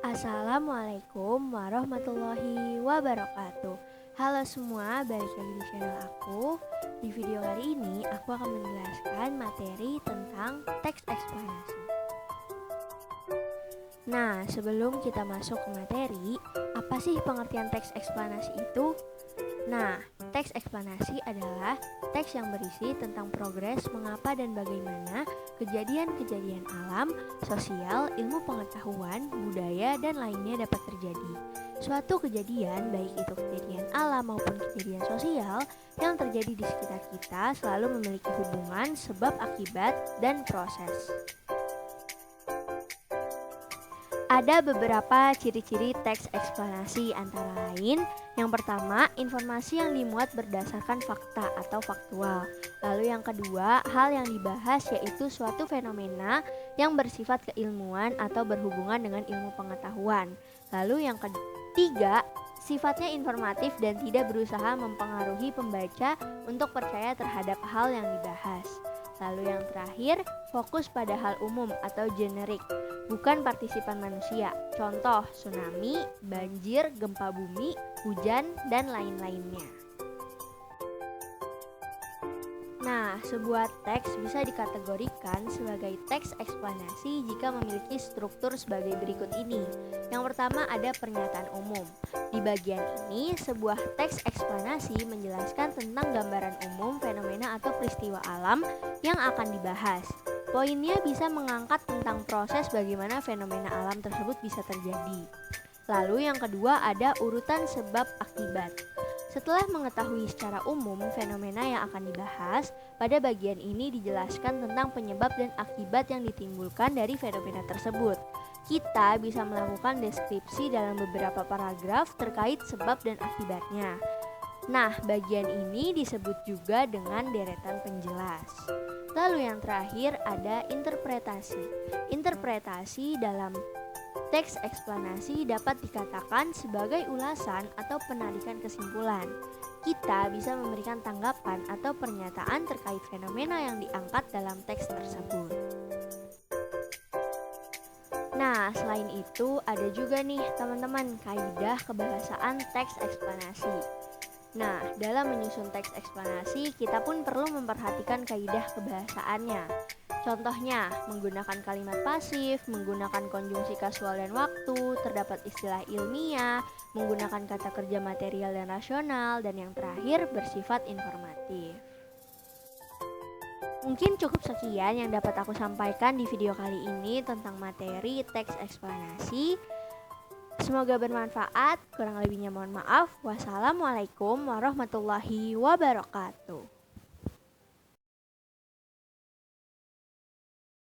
Assalamualaikum warahmatullahi wabarakatuh. Halo semua, balik lagi di channel aku. Di video kali ini aku akan menjelaskan materi tentang teks eksplanasi. Nah, sebelum kita masuk ke materi, apa sih pengertian teks eksplanasi itu? Nah, teks eksplanasi adalah teks yang berisi tentang progres mengapa dan bagaimana kejadian-kejadian alam, sosial, ilmu pengetahuan, budaya, dan lainnya dapat terjadi. Suatu kejadian, baik itu kejadian alam maupun kejadian sosial yang terjadi di sekitar kita selalu memiliki hubungan, sebab, akibat, dan proses. Ada beberapa ciri-ciri teks eksplanasi antara lain. Yang pertama, informasi yang dimuat berdasarkan fakta atau faktual. Lalu yang kedua, hal yang dibahas yaitu suatu fenomena yang bersifat keilmuan atau berhubungan dengan ilmu pengetahuan. Lalu yang ketiga, sifatnya informatif dan tidak berusaha mempengaruhi pembaca untuk percaya terhadap hal yang dibahas. Lalu yang terakhir, fokus pada hal umum atau generik, bukan partisipan manusia. Contoh, tsunami, banjir, gempa bumi, hujan, dan lain-lainnya. Nah, sebuah teks bisa dikategorikan sebagai teks eksplanasi jika memiliki struktur sebagai berikut ini. Yang pertama ada pernyataan umum. Di bagian ini, sebuah teks eksplanasi menjelaskan tentang gambaran umum fenomena atau peristiwa alam yang akan dibahas. Poinnya bisa mengangkat tentang proses bagaimana fenomena alam tersebut bisa terjadi. Lalu yang kedua ada urutan sebab akibat. Setelah mengetahui secara umum fenomena yang akan dibahas, pada bagian ini dijelaskan tentang penyebab dan akibat yang ditimbulkan dari fenomena tersebut. Kita bisa melakukan deskripsi dalam beberapa paragraf terkait sebab dan akibatnya. Nah, bagian ini disebut juga dengan deretan penjelas. Lalu yang terakhir ada interpretasi. Interpretasi dalam teks eksplanasi dapat dikatakan sebagai ulasan atau penarikan kesimpulan. Kita bisa memberikan tanggapan atau pernyataan terkait fenomena yang diangkat dalam teks tersebut. Nah, selain itu ada juga nih teman-teman kaidah kebahasaan teks eksplanasi. Nah, dalam menyusun teks eksplanasi, kita pun perlu memperhatikan kaidah kebahasaannya. Contohnya, menggunakan kalimat pasif, menggunakan konjungsi kasual dan waktu, terdapat istilah ilmiah, menggunakan kata kerja material dan rasional, dan yang terakhir bersifat informatif. Mungkin cukup sekian yang dapat aku sampaikan di video kali ini tentang materi teks eksplanasi. Semoga bermanfaat, kurang lebihnya mohon maaf. Wassalamualaikum warahmatullahi wabarakatuh.